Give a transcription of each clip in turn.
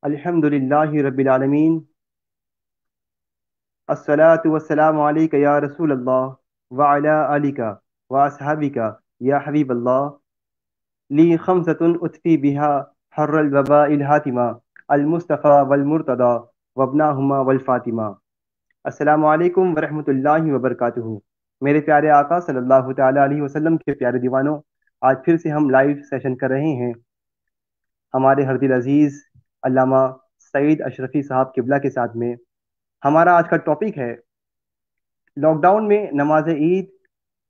अल्हम्दुलिल्लाहि रब्बिल आलमीन अस्सलातु वस्सलामु अलैका या रसूल अल्लाह व अला आलिका व अस्हाबिका या हबीब अल्लाह ली खमसतुन उत्फी बिहा हर्रल वबाइल हातिमा अल मुस्तफ़ा वल मुर्तदा वबनाहुमा वल फातिमा। अस्सलामु अलैकुम व रहमतुल्लाहि व बरकातुहू। मेरे प्यारे आका सल्लल्लाहु तआला अलैहि वसल्लम के प्यारे दीवानों, आज फिर से हम लाइव सेशन कर रहे हैं हमारे हरदिल अजीज़ अल्लामा सईद अशरफी साहब किबला के साथ में। हमारा आज का टॉपिक है लॉकडाउन में नमाज ईद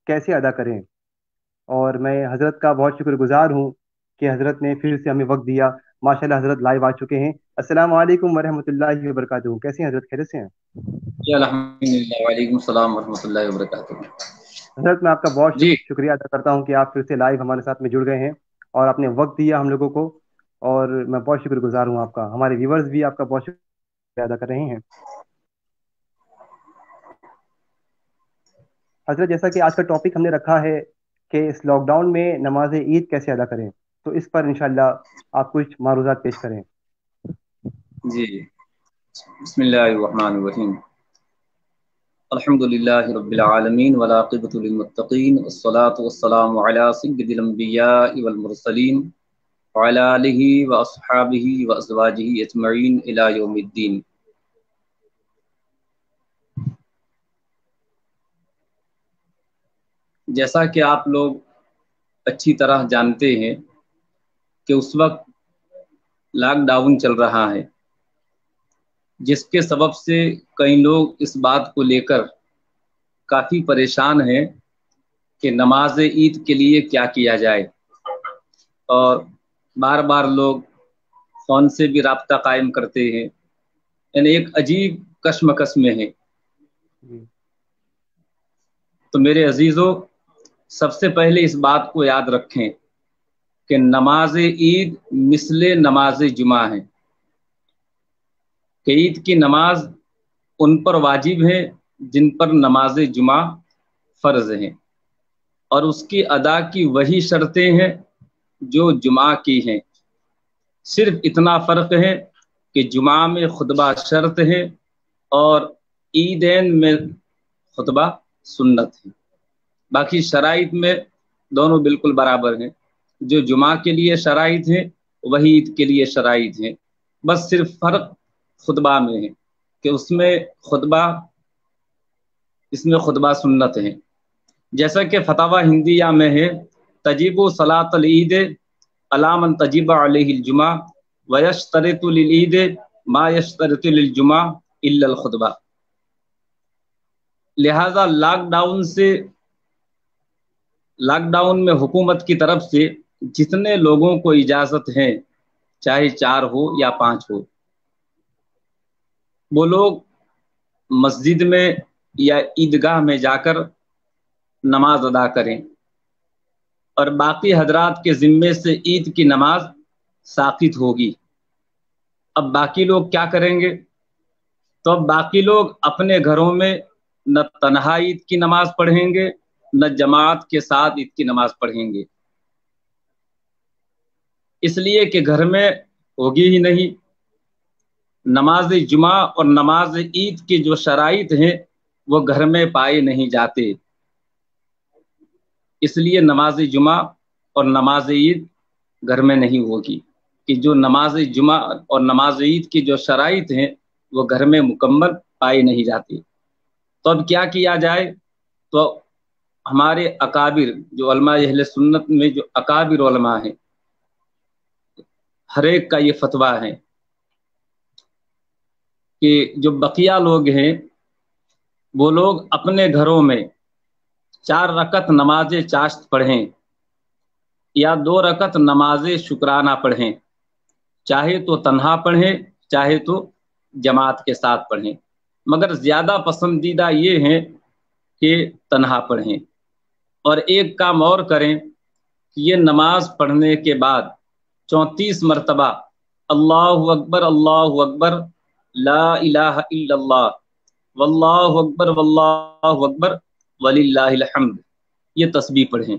कैसे अदा करें। और मैं हज़रत का बहुत शुक्रगुजार हूँ कि हज़रत ने फिर से हमें वक्त दिया। माशाल्लाह हज़रत लाइव आ चुके हैं। अस्सलाम वालेकुम वरहमतुल्लाहि वबरकातुहू। कैसे हैं हज़रत, खैरियत से हैं? जी अल्हम्दुलिल्लाह, वालेकुम सलाम वरहमतुल्लाहि वबरकातुहू। हज़रत मैं आपका बहुत जी शुक्रिया अदा करता हूँ कि आप फिर से लाइव हमारे साथ में जुड़ गए हैं और आपने वक्त दिया हम लोगों को, और मैं बहुत शुक्रगुजार हूँ आपका। हमारे व्यूवर्स भी आपका बहुत शुक्रिया अदा कर रहे हैं। हजरत, जैसा कि आज का टॉपिक हमने रखा है कि इस लॉकडाउन में नमाज ईद कैसे अदा करें, तो इस पर इंशाल्लाह आप कुछ मारूज़ात पेश करें। जी बिस्मिल्लाहिर रहमानिर रहीम। अल्हम्दुलिल्लाहि रब्बिल आलमीन वल आक़िबतु लिल मुत्तक़ीन वस्सलातु वस्सलामु अला सय्यिदिल अंबियाइ वल मुरसलीन व अला आलिहि व अस्हाबिहि व अज़वाजिहि अजमईन इला यौमिद्दीन। जैसा कि आप लोग अच्छी तरह जानते हैं कि उस वक्त लॉकडाउन चल रहा है, जिसके सबब से कई लोग इस बात को लेकर काफ़ी परेशान हैं कि नमाज ईद के लिए क्या किया जाए, और बार बार लोग फ़ोन से भी राब्ता कायम करते हैं। यानी एक अजीब कश्मकश में है। जी तो मेरे अजीज़ों, सबसे पहले इस बात को याद रखें कि नमाज ईद मिसले नमाज जुमा है, कि ईद की नमाज उन पर वाजिब है जिन पर नमाज जुमा फ़र्ज है, और उसकी अदा की वही शर्तें हैं जो जुमा की हैं। सिर्फ इतना फ़र्क है कि जुमा में खुतबा शर्त है और ईदैन में खुतबा सुन्नत है। बाकी शराइत में दोनों बिल्कुल बराबर हैं। जो जुमा के लिए शराइत हैं वही ईद के लिए शराइत हैं। बस सिर्फ फ़र्क खुतबा में है कि उसमें खुतबा, इसमें खुतबा सुन्नत है। जैसा कि फतावा हिंदिया में है, तजीबु सलातल ईद अला मन तजीब अलैहिल जुमा व यश्तरितु लिल ईद मा यश्तरितु लिल जुमा इल्ला अल खुतबा। लिहाजा लॉकडाउन में हुकूमत की तरफ से जितने लोगों को इजाज़त है, चाहे 4 हो या 5 हो, वो लोग मस्जिद में या ईदगाह में जाकर नमाज अदा करें, और बाकी हजरात के ज़िम्मे से ईद की नमाज साक़ित होगी। अब बाकी लोग क्या करेंगे? तो अब बाकी लोग अपने घरों में न तन्हा ईद की नमाज पढ़ेंगे, न जमात के साथ ईद की नमाज पढ़ेंगे, इसलिए कि घर में होगी ही नहीं। नमाज जुमा और नमाज ईद की जो शराइत हैं वो घर में पाए नहीं जाते, इसलिए नमाज जुमा और नमाज ईद घर में नहीं होगी। कि जो नमाज जुमा और नमाज ईद की जो शराइत हैं वो घर में मुकम्मल पाई नहीं जाती। तो अब क्या किया जाए? तो हमारे अकाबिर जो उलमा अहले सुन्नत में जो अकाबिर उलमा हैं, हर एक का ये फतवा है कि जो बकिया लोग हैं वो लोग अपने घरों में 4 रकत नमाज चाश्त पढ़ें या 2 रकत नमाज शुक्राना पढ़ें, चाहे तो तन्हा पढ़ें चाहे तो जमात के साथ पढ़ें, मगर ज़्यादा पसंदीदा ये है कि तन्हा पढ़ें। और एक काम और करें कि ये नमाज पढ़ने के बाद 34 मरतबा अल्लाहु अकबर ला इलाहा इल्लल्लाह वल्लाहु अकबर वलिल्लाहिल हम्द ये तस्बीह पढ़ें।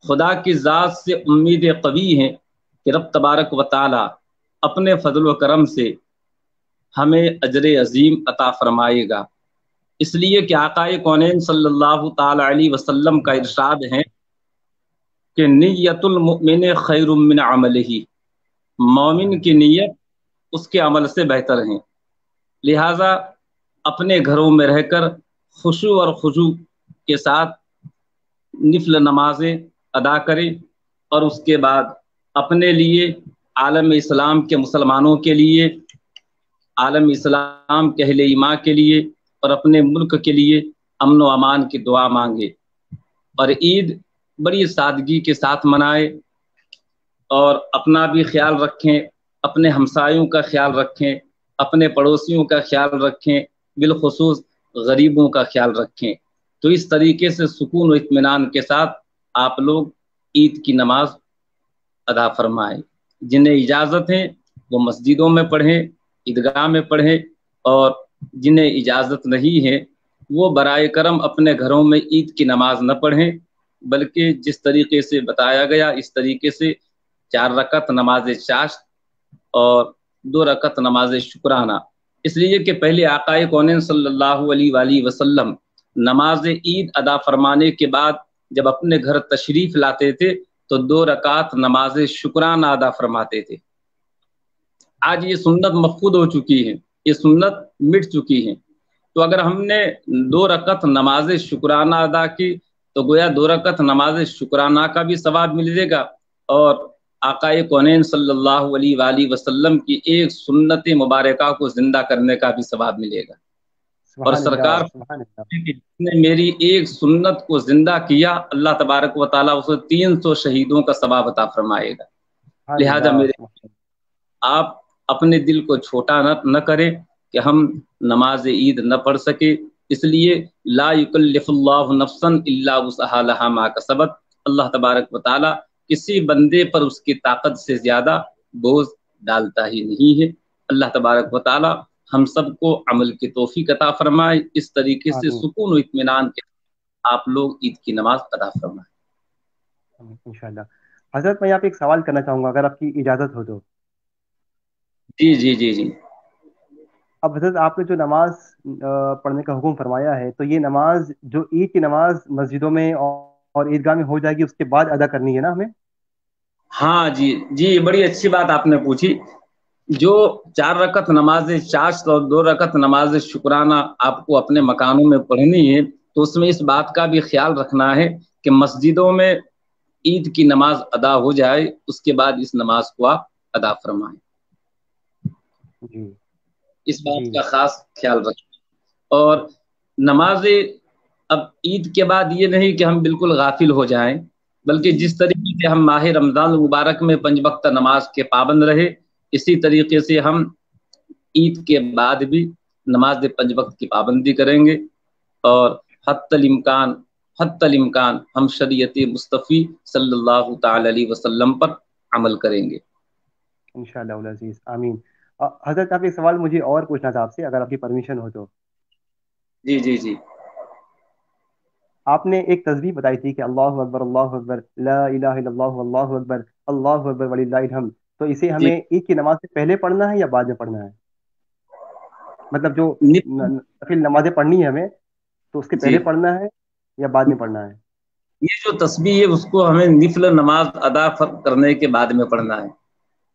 खुदा की ज़ात से उम्मीद कवी है कि रब तबारक व तआला अपने फजल व करम से हमें अजर अजीम अता फरमाएगा। इसलिए कि आकाए कौनैन सल्लल्लाहु ताला अलैहि वसल्लम का इरशाद है कि नियतुल मुमिन खैरुम मिन अमलिही, मोमिन की नीयत उसके अमल से बेहतर है। लिहाजा अपने घरों में रहकर खुशू और खुशू के साथ निफल नमाजें अदा करें और उसके बाद अपने लिए, आलम इस्लाम के मुसलमानों के लिए, आलम इस्लाम के अहले ईमान के लिए और अपने मुल्क के लिए अमन व अमान की दुआ मांगे और ईद बड़ी सादगी के साथ मनाए और अपना भी ख्याल रखें, अपने हमसायों का ख्याल रखें, अपने पड़ोसियों का ख्याल रखें, बिलखुसूस गरीबों का ख्याल रखें। तो इस तरीके से सुकून और इत्मीनान के साथ आप लोग ईद की नमाज अदा फरमाएं। जिन्हें इजाज़त है वो मस्जिदों में पढ़ें, ईदगाह में पढ़ें, और जिन्हें इजाज़त नहीं है वो बराए करम अपने घरों में ईद की नमाज न पढ़ें, बल्कि जिस तरीके से बताया गया इस तरीके से 4 रकत नमाज चाश्त और 2 रकत नमाज शुक्राना। इसलिए कि पहले आकाए कौनैन सल्लल्लाहु अलैहि वसल्लम नमाज ईद अदा फरमाने के बाद जब अपने घर तशरीफ लाते थे तो 2 रकात नमाज शुक्राना अदा फरमाते थे। आज ये सुन्नत मफकूद हो चुकी है, ये सुन्नत मिट चुकी है। तो अगर हमने 2 रकत नमाज शुक्राना अदा की तो गोया 2 रकत नमाज शुक्राना का भी सवाब मिलेगा और आकाए कौनैन सल्लल्लाहु अलैहि वसल्लम की एक सुन्नत मुबारका को जिंदा करने का भी सवाब मिलेगा। और सरकार ने मेरी एक सुन्नत को जिंदा किया, अल्लाह तबारक व तआला उसे 300 शहीदों का सवाब अता फरमाएगा। लिहाजा मेरे आप अपने दिल को छोटा न करें कि हम नमाज ईद न पढ़ सके। इसलिए ला युकल्लिफुल्लाहु नफ्सन इल्ला वुसअहा लहा मा कसबत, अल्लाह तबारक व तआला किसी बंदे पर उसकी ताकत से ज्यादा बोझ डालता ही नहीं है। अल्लाह तबारक व तआला हम सबको अमल की तौफीक अता फरमाए। इस तरीके से सुकून और इत्मीनान के आप लोग ईद की नमाज अदा फरमाए इंशाअल्लाह। हजरत मैं यहाँ पे एक सवाल करना चाहूँगा अगर आपकी इजाज़त हो तो। जी जी जी जी। अब हजरत आपने जो नमाज पढ़ने का हुक्म फरमाया है, तो ये नमाज जो ईद की नमाज मस्जिदों में और ईदगाह में हो जाएगी, उसके बाद अदा करनी है ना हमें? हाँ जी जी, बड़ी अच्छी बात आपने पूछी। जो 4 रकत नमाज चाश्त और 2 रकत नमाज शुक्राना आपको अपने मकानों में पढ़नी है, तो उसमें इस बात का भी ख्याल रखना है कि मस्जिदों में ईद की नमाज अदा हो जाए, उसके बाद इस नमाज को आप अदा फरमाएं। जी, इस बात का खास ख्याल रखें। और नमाज अब ईद के बाद ये नहीं कि हम बिल्कुल गाफिल हो जाएं, बल्कि जिस तरीके से हम माह रमजान मुबारक में 5 वक्त नमाज के पाबंद रहे, इसी तरीके से हम ईद के बाद भी नमाज 5 वक्त की पाबंदी करेंगे और हत्तल इम्कान हम शरीयत मुस्तफ़ी सल्लल्लाहु ताला अलैहि वसल्लम पर अमल करेंगे इंशाअल्लाह उल अज़ीज़, आमीन। हजरत आप एक सवाल मुझे और पूछना था आपसे, अगर आपकी परमिशन हो तो। जी जी जी। आपने एक तस्बीह बताई थी कि अल्लाहु अकबर ला इलाहा इल्लल्लाहु अल्लाहु अकबर वलिल्लाहिल हम्द। तो इसे हमें ईद की नमाज से पहले पढ़ना है या बाद में पढ़ना है? मतलब जो नफिल नमाजें पढ़नी है हमें, तो उसके पहले पढ़ना है या बाद में पढ़ना है? ये जो तस्बीह है उसको हमें निफल नमाज अदा करने के बाद में पढ़ना है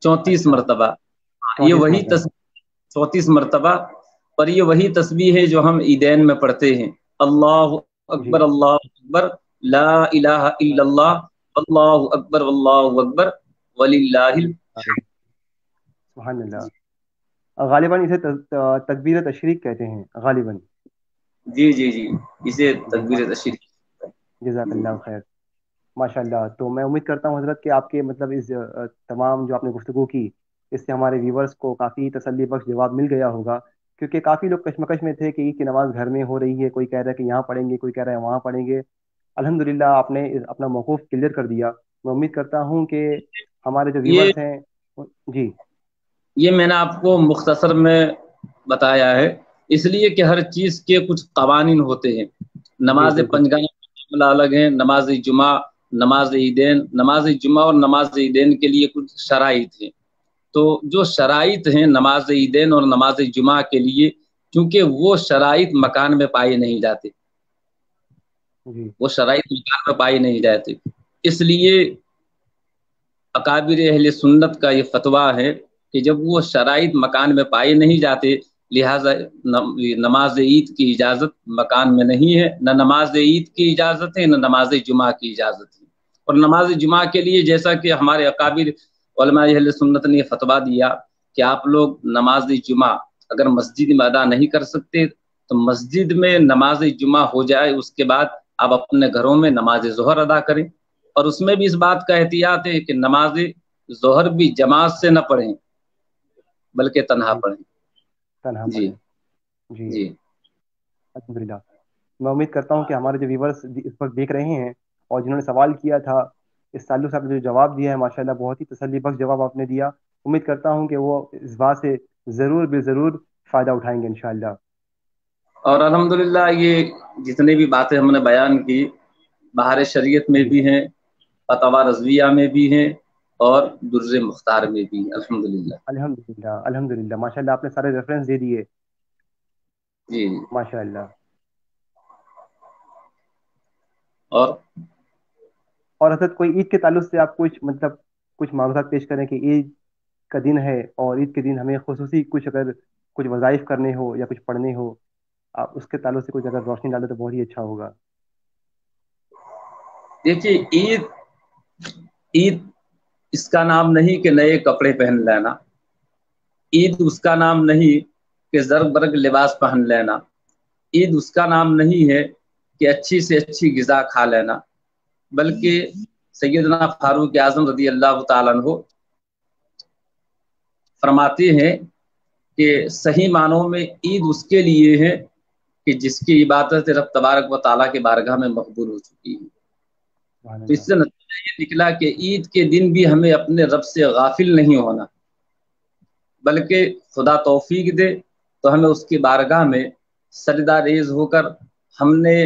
34 मरतबा। ये वही तस्बीह 34 मरतबा, और ये वही तस्बीह है जो हम ईदैन में पढ़ते हैं। अल्लाहु अकबर ला इलाहा इल्लल्लाह अल्लाहु अकबर वलिल्लाहिल सुभान अल्लाह। गालिबन इसे तकबीर तशरीक कहते हैं गालिबन। जी जी जी, इसे तकबीर तशरीक। जज़ाकल्लाह खैर, माशाल्लाह। तो मैं उम्मीद करता हूँ हजरत कि आपके मतलब इस तमाम जो आपने गुफ्तगू की, इससे हमारे व्यूवर्स को काफ़ी तसल्ली बख्श जवाब मिल गया होगा, क्योंकि काफ़ी लोग कश्मकश में थे कि ईद की नमाज़ घर में हो रही है, कोई कह रहा है कि यहाँ पढ़ेंगे, कोई कह रहा है वहाँ पढ़ेंगे। अल्हम्दुलिल्लाह आपने अपना मौक़ूफ़ क्लियर कर दिया। मैं उम्मीद करता हूँ कि हमारे जो व्यूवर्स हैं जी। ये मैंने आपको मुख्तसर में बताया है, इसलिए कि हर चीज़ के कुछ कवानीन होते हैं। नमाज पंजगाना अलग है, नमाज जुमा, नमाज ईदैन, नमाज जुमा और नमाज ईदैन के लिए कुछ शराइत हैं। تو جو شرائط ہیں نماز عیدین اور نماز جمعہ کے لیے، چونکہ وہ شرائط مکان میں پائے نہیں جاتے، وہ شرائط مکان میں پائے نہیں جاتے، اس لیے اکابر اہل سنت کا یہ فتویٰ ہے کہ جب وہ شرائط مکان میں پائے نہیں جاتے، لہٰذا نماز عید کی اجازت مکان میں نہیں ہے، نہ نماز عید کی اجازت ہے نہ نماز جمعہ کی اجازت ہے۔ اور نماز جمعہ کے لیے جیسا کہ ہمارے اکابر علماء اہل سنت نے فتویٰ دیا کہ آپ لوگ نماز جمعہ اگر مسجد میں ادا نہیں کر سکتے تو مسجد میں نماز جمعہ ہو جائے، اس کے بعد آپ اپنے گھروں میں نماز ظہر ادا کریں، اور اس میں بھی اس بات کا احتیاط ہے کہ نماز ظہر بھی جماعت سے نہ پڑھیں بلکہ تنہا پڑھیں۔ جی جی الحمدللہ، میں امید کرتا ہوں کہ ہمارے جو ویورز اس وقت دیکھ رہے ہیں اور جنہوں نے سوال کیا تھا، اس تعلق سے آپ نے جو جواب دیا ہے ماشاءاللہ بہت ہی تسلی بخش جواب آپ نے دیا۔ امید کرتا ہوں کہ وہ اس بات سے ضرور بے ضرور فائدہ اٹھائیں گے انشاءاللہ۔ اور الحمدللہ یہ جتنے بھی باتیں ہم نے بیان کی بہار شریعت میں بھی ہیں، فتاوی رضویہ میں بھی ہیں، اور در مختار میں بھی ہیں۔ الحمدللہ ماشاءاللہ آپ نے سارے ریفرنس دے دیے۔ جی ماشاءاللہ۔ اور حضرت کوئی عید کے تعلق سے آپ کچھ معلومات پیش کریں کہ عید کا دن ہے اور عید کے دن ہمیں خصوصی کچھ وظائف کرنے ہو یا کچھ پڑھنے ہو، آپ اس کے تعلق سے کچھ اگر روشنی ڈالے تو بہت ہی اچھا ہوگا۔ دیکھیے عید اس کا نام نہیں کہ نئے کپڑے پہن لینا، عید اس کا نام نہیں کہ زرق برق لباس پہن لینا، عید اس کا نام نہیں ہے کہ اچھی سے اچھی غذا کھا لینا، بلکہ سیدنا فاروق اعظم رضی اللہ تعالیٰ عنہ فرماتے ہیں کہ صحیح معنوں میں عید اس کے لیے ہے کہ جس کی عبادت رب تبارک و تعالیٰ کے بارگاہ میں مقبول ہو چکی ہے۔ تو اس سے نتیجہ یہ نکلا کہ عید کے دن بھی ہمیں اپنے رب سے غافل نہیں ہونا، بلکہ خدا توفیق دے تو ہمیں اس کی بارگاہ میں سجدہ ریز ہو کر ہم نے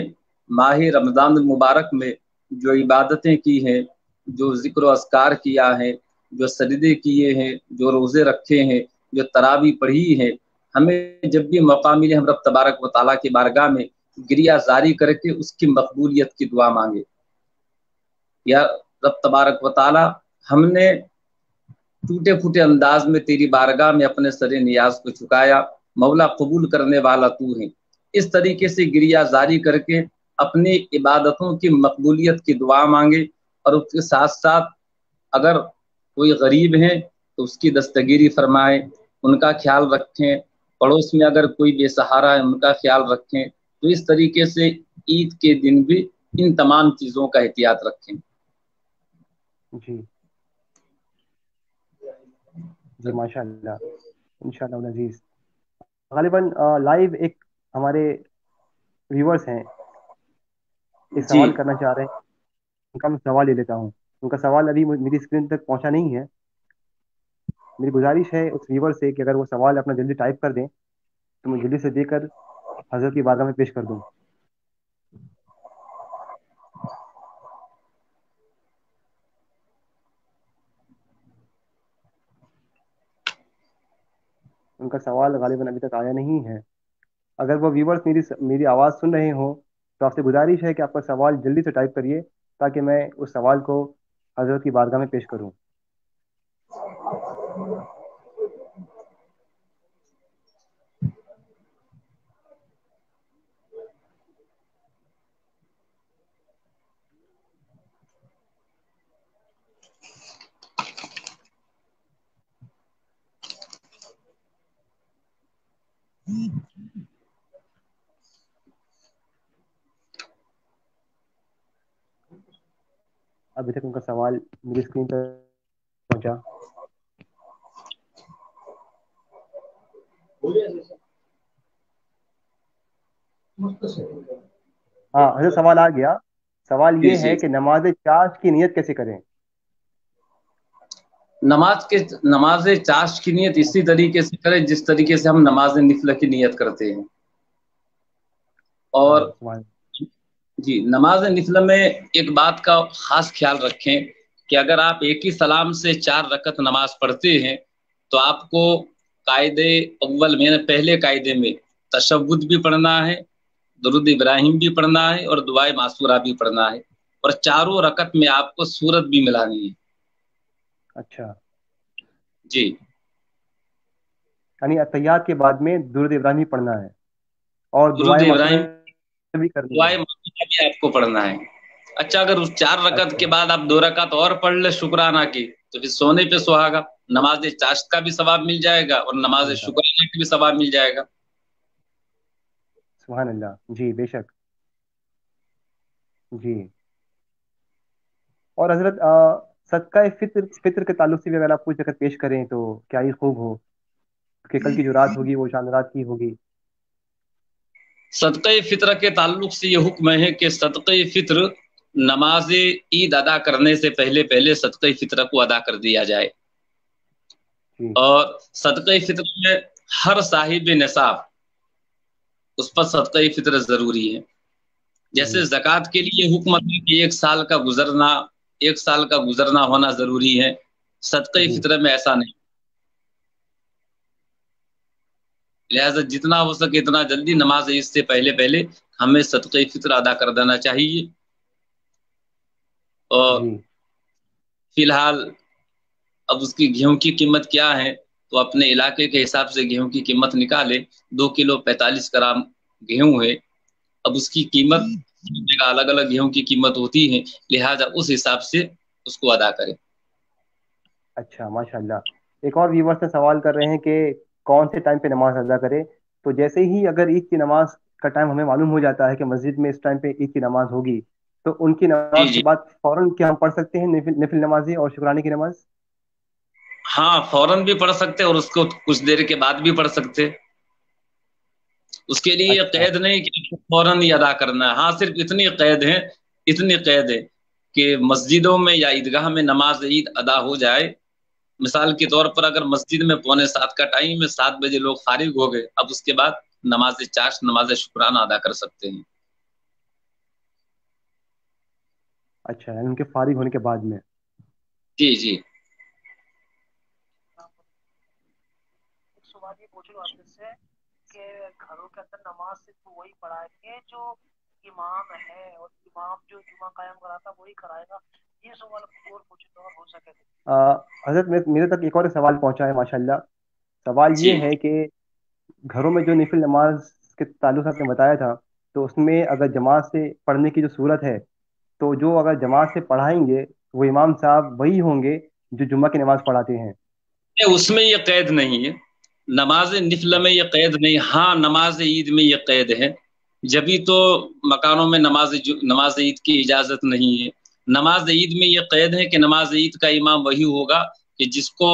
ماہ رمضان المبارک میں جو عبادتیں کی ہیں، جو ذکر و اذکار کیا ہے، جو سجدے کیے ہیں، جو روزے رکھے ہیں، جو تراویح پڑھی ہے، ہمیں جب بھی موقع ملے ہم رب تبارک و تعالیٰ کی بارگاہ میں گریہ زاری کر کے اس کی مقبولیت کی دعا مانگے، یا رب تبارک و تعالیٰ ہم نے ٹوٹے پھوٹے انداز میں تیری بارگاہ میں اپنے سر نیاز کو چکایا، مولا قبول کرنے والا تو ہے۔ اس طریقے سے گریہ زاری کر کے اپنی عبادتوں کی مقبولیت کی دعا مانگے، اور اس کے ساتھ ساتھ اگر کوئی غریب ہے تو اس کی دستگیری فرمائے، ان کا خیال رکھیں، پڑوس میں اگر کوئی بے سہارا ہے ان کا خیال رکھیں۔ تو اس طریقے سے عید کے دن بھی ان تمام چیزوں کا احتیاط رکھیں۔ جی ماشاءاللہ، انشاءاللہ عزیز۔ غالباً لائیو ایک ہمارے ویورز ہیں ایک سوال کرنا چاہ رہے ہیں، ان کا میں سوال لے لیتا ہوں۔ ان کا سوال ابھی میری اسکرین تک پہنچا نہیں ہے، میری گزارش ہے اس ویور سے کہ اگر وہ سوال اپنا جلدی ٹائپ کر دیں تو میں جلدی سے دے کر حضرت کی بارگاہ میں پیش کر دوں۔ ان کا سوال غالباً ابھی تک آیا نہیں ہے۔ اگر وہ ویورز میری آواز سن رہے ہوں تو آپ سے گزارش ہے کہ آپ کا سوال جلدی سے ٹائپ کریے تاکہ میں اس سوال کو حضرت کی بارگاہ میں پیش کروں۔ ابھی تک ان کا سوال میری اسکرین پر پہنچا۔ ہاں حضرت سوال آ گیا۔ سوال یہ ہے کہ نماز چاش کی نیت کیسے کریں؟ نماز چاش کی نیت اسی طریقے سے کریں جس طریقے سے ہم نماز نفل کی نیت کرتے ہیں۔ اور جی نماز نفل میں ایک بات کا خاص خیال رکھیں کہ اگر آپ ایک ہی سلام سے 4 رکعت نماز پڑھتے ہیں तो आपको कायदे अव्वल में, पहले कायदे में तशव्वुद भी पढ़ना है, दुरूद इब्राहिम भी पढ़ना है और दुआए मासूरा भी पढ़ना है, और चारों रकत में आपको सूरत भी मिलानी है। अच्छा, जी, यानी अत्तहियात के बाद में दुरूद इब्राहिम ही पढ़ना है और दुरूद दुआएं मासूरा इब्राहिम, भी करनी दुआए है। मासूरा भी आपको पढ़ना है। अच्छा, अगर उस 4 रकत के अच्छा, बाद आप 2 रकत और पढ़ ले शुक्राना की, तो फिर सोने पे सुहागा। नमाज चाश्त का भी सवाब मिल जाएगा और नमाज अल्लाह, शुक्राना का भी सवाब मिल जाएगा। सुभान अल्लाह, जी बेशक, जी। और हजरत सदका फित्र फित्र के ताल्लुक से भी अगर आप कुछ अगर पेश करें तो क्या ही खूब हो, कि कल की जो रात होगी वो शान रात की होगी। सदक़े फित्र के ताल्लुक से ये हुक्म है कि सदक़े फित्र, नमाज ईद अदा करने से पहले पहले सदक़े फित्र को अदा कर दिया जाए। जी, और सदक़े फित्र में हर साहिब निसाब, उस पर सदक़े फित्र जरूरी है। जैसे जी, ज़कात के लिए हुक्म था कि 1 साल का गुजरना, 1 साल का गुजरना होना जरूरी है। सदक़े जी। फित्र में ऐसा नहीं। लिहाजा जितना हो सके इतना जल्दी नमाज ईद से पहले पहले हमें सदक़े फित्र अदा कर देना चाहिए। और जी, फिलहाल अब उसकी गेहूं की कीमत क्या है, तो अपने इलाके के हिसाब से गेहूं की कीमत निकाले। 2 किलो 45 ग्राम गेहूं है। अब उसकी कीमत, जगह अलग अलग गेहूं की कीमत होती है, लिहाजा उस हिसाब से उसको अदा करें। अच्छा, माशाल्लाह। एक और व्यूवर्स ने सवाल कर रहे हैं कि कौन से टाइम पे नमाज अदा करें। तो जैसे ही अगर ईद की नमाज का टाइम हमें मालूम हो जाता है कि मस्जिद में इस टाइम पे ईद की नमाज होगी, तो उनकी जी नमाज के जी, बाद फौरन क्या हम पढ़ सकते हैं नफिल नफिल नमाजी और शुक्राने की नमाज? हाँ फौरन भी पढ़ सकते और उसको कुछ देर के बाद भी पढ़ सकते। उसके लिए ये अच्छा, कैद नहीं कि फौरन ही अदा करना है। हाँ, सिर्फ इतनी कैद है, इतनी कैद है कि मस्जिदों में या ईदगाह में नमाज ईद अदा हो जाए। मिसाल के तौर पर अगर मस्जिद में 6:45 का टाइम है, 7 बजे लोग फारिग हो गए, अब उसके बाद नमाज चाश, नमाज शुक्राना अदा कर सकते हैं। अच्छा, यानी उनके फारिग होने के बाद में। जी जी एक सवाल ये पूछ लो आपसे से कि घरों के अंदर नमाज सिर्फ वही पढ़ाएंगे जो इमाम है, और इमाम जो जुमा कायम कराता वही कराएगा। ये सवाल और पूछे तो और हो सके तो। हजरत मेरे तक एक और सवाल पहुंचा है माशाल्लाह। सवाल ये जी है कि घरों में जो नफिल नमाज के ताल्लुक से आपने बताया था, तो उसमें अगर जमात से पढ़ने की जो सूरत है, तो जो अगर जमात से पढ़ाएंगे वो इमाम साहब वही होंगे जो जुम्मा की नमाज पढ़ाते हैं? उसमें ये कैद नहीं है। नमाज निफल में ये कैद नहीं। हाँ, नमाज ईद में ये कैद है। जभी तो मकानों में नमाज ईद की इजाजत नहीं है। नमाज ईद में ये कैद है कि नमाज ईद का इमाम वही होगा कि जिसको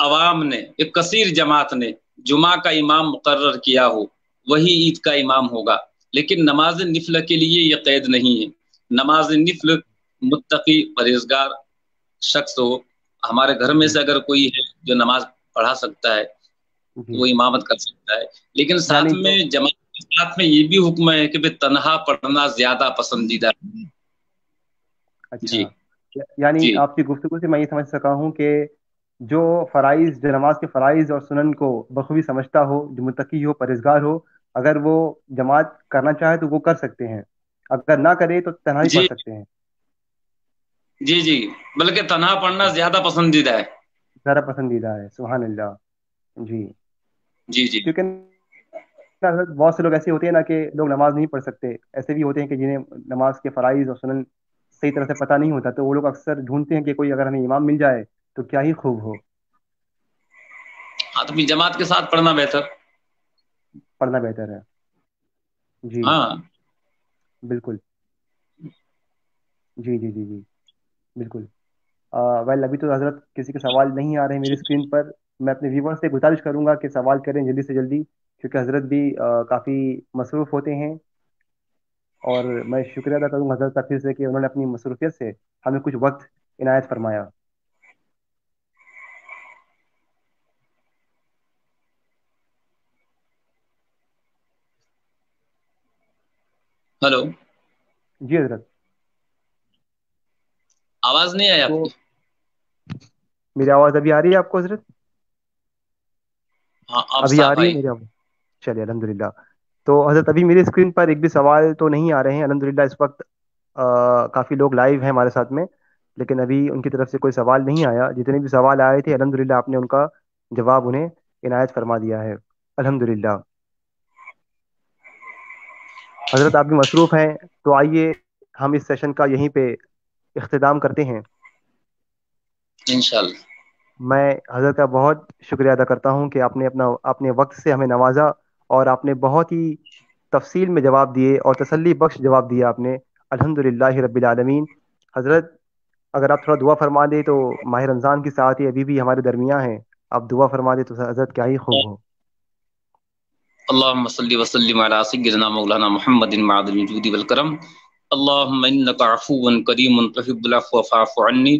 अवाम ने, एक कसीर जमात ने जुमा का इमाम मुकर्रर किया हो, वही ईद का इमाम होगा। लेकिन नमाज निफल के लिए ये कैद नहीं है। नमाज निफल मुत्तकी परहेजगार शख्स हो, हमारे घर में जी, से अगर कोई है जो नमाज पढ़ा सकता है, तो वो जी। इमामत कर सकता है। लेकिन साथ यानी जो में जमात के साथ में ये भी हुक्म है कि भाई तनहा पढ़ना ज्यादा पसंदीदा है। अच्छा, जी यानी जी आपकी गुफ्तगू से मैं ये समझ सका हूँ कि जो फ़राइज़, जो नमाज के फ़राइज़ और सुनन को बखूबी समझता हो, जो मुत्तकी हो, परहेजगार हो, अगर वो जमात करना चाहे तो वो कर सकते हैं, अगर ना करे तो तन्हाई पढ़ जी सकते हैं। जी जी, बल्कि तनहा पढ़ना अच्छा, ज्यादा पसंदीदा है। ज़्यादा पसंदीदा है, सुभान अल्लाह। जी। जी जी क्योंकि ना बहुत से लोग ऐसे होते हैं ना कि लोग नमाज नहीं पढ़ सकते, ऐसे भी होते हैं कि जिन्हें नमाज के फ़राइज़ और सुनन सही तरह से पता नहीं होता, तो वो लोग अक्सर ढूंढते हैं कि कोई अगर हमें इमाम मिल जाए तो क्या ही खूब हो। हाँ, तो फिर जमात के साथ पढ़ना बेहतर। पढ़ना बेहतर है। जी, हाँ बिल्कुल। जी, जी, जी, जी, बिल्कुल। वेल, अभी तो हजरत किसी के सवाल नहीं आ रहे हैं मेरी स्क्रीन पर। मैं अपने व्यूवर से गुजारिश करूंगा कि सवाल करें जल्दी से जल्दी, क्योंकि हजरत भी काफ़ी मसरूफ़ होते हैं। और मैं शुक्रिया अदा करूँगा हजरत का फिर से कि उन्होंने अपनी मसरूफियत से हमें कुछ वक्त इनायत फरमाया। हेलो, जी हजरत। आवाज नहीं आई तो आपकी? میری آواز ابھی آ رہی ہے آپ کو حضرت؟ ہاں اب ابھی آ صاف رہی ہے آئی. میری آواز؟ چلیے الحمدللہ. تو حضرت ابھی میری اسکرین پر ایک بھی سوال تو نہیں آ رہے ہیں الحمدللہ اس وقت. کافی لوگ لائیو ہیں ہمارے ساتھ میں، لیکن ابھی ان کی طرف سے کوئی سوال نہیں آیا. جتنے بھی سوال آئے تھے الحمدللہ آپ نے ان کا جواب انہیں عنایت فرما دیا ہے الحمدللہ. حضرت آپ بھی مصروف ہیں تو آئیے ہم اس سیشن کا یہیں پہ اختتام کرتے ہیں. انشاءاللہ. میں حضرت کا بہت شکریہ ادا کرتا ہوں کہ آپ نے اپنے وقت سے ہمیں نوازا، اور آپ نے بہت ہی تفصیل میں جواب دیے اور تسلی بخش جواب دیا آپ نے. الحمد للہ رب العالمین. حضرت اگر آپ تھوڑا دعا فرما دیں تو ماہ رمضان کی ساعتیں ابھی بھی ہمارے درمیان ہیں، آپ دعا فرما دیں تو حضرت کیا ہی خوب ہو. اللهم صل وسلم على سيدنا مولانا محمد معدن الجود والكرم. اللهم انك عفو كريم تحب العفو فاعف عني.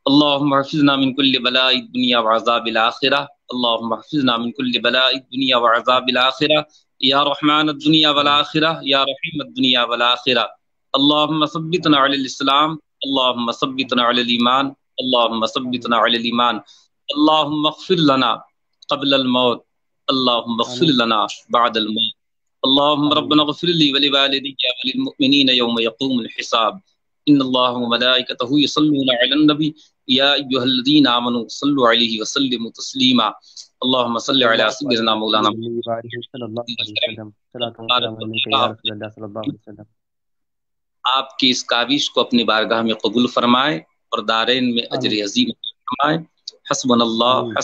اللهم احفظنا من كل بلاء الدنيا وعذاب الاخره. اللهم احفظنا من كل بلاء الدنيا وعذاب الاخره يا رحمن الدنيا والاخره يا رحيم الدنيا والاخره. اللهم ثبتنا على الاسلام. اللهم ثبتنا على الايمان. اللهم ثبتنا على الايمان. اللهم اغفر لنا قبل الموت. اللهم اغفر آمین لنا بعد الموت. اللهم آمین ربنا اغفر لي ولوالدي وللمؤمنين يوم يقوم الحساب. ان الله وملائكته يصلون على النبي يا ايها الذين امنوا صلوا عليه وسلموا تسليما. اللهم صل صلی على اللہ علیہ سيدنا مولانا وسلم صلی اللہ علیہ وسلم. صلاۃ و محمد. سلام علیک یا رسول اللہ صلی اللہ علیہ وسلم. آپ کی اس کاوش کو اپنی بارگاہ میں قبول فرمائے اور دارین میں اجر آمین عظیم فرمائے. حسبنا اللہ آمین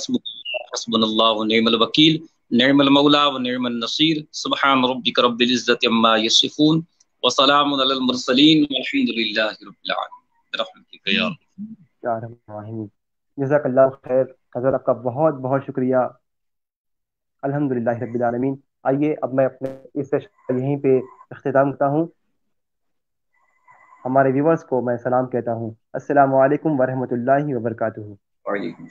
حسبنا اللہ ونعم الوکیل نعم المولا ونعم النصیر. سبحان ربک رب العزت عما یصفون وسلام علی المرسلین والحمد للہ رب العالمین برحمتک یا رب. یا ارحم الراحمین. جزاک اللہ خیر. حضرت آپ کا بہت بہت شکریہ. الحمد للہ رب العالمین. آئیے اب میں اپنے اس سیشن کا یہیں پہ اختتام کرتا ہوں. ہمارے ویورز کو میں سلام کہتا ہوں. السلام علیکم ورحمۃ اللہ وبرکاتہ. وعلیکم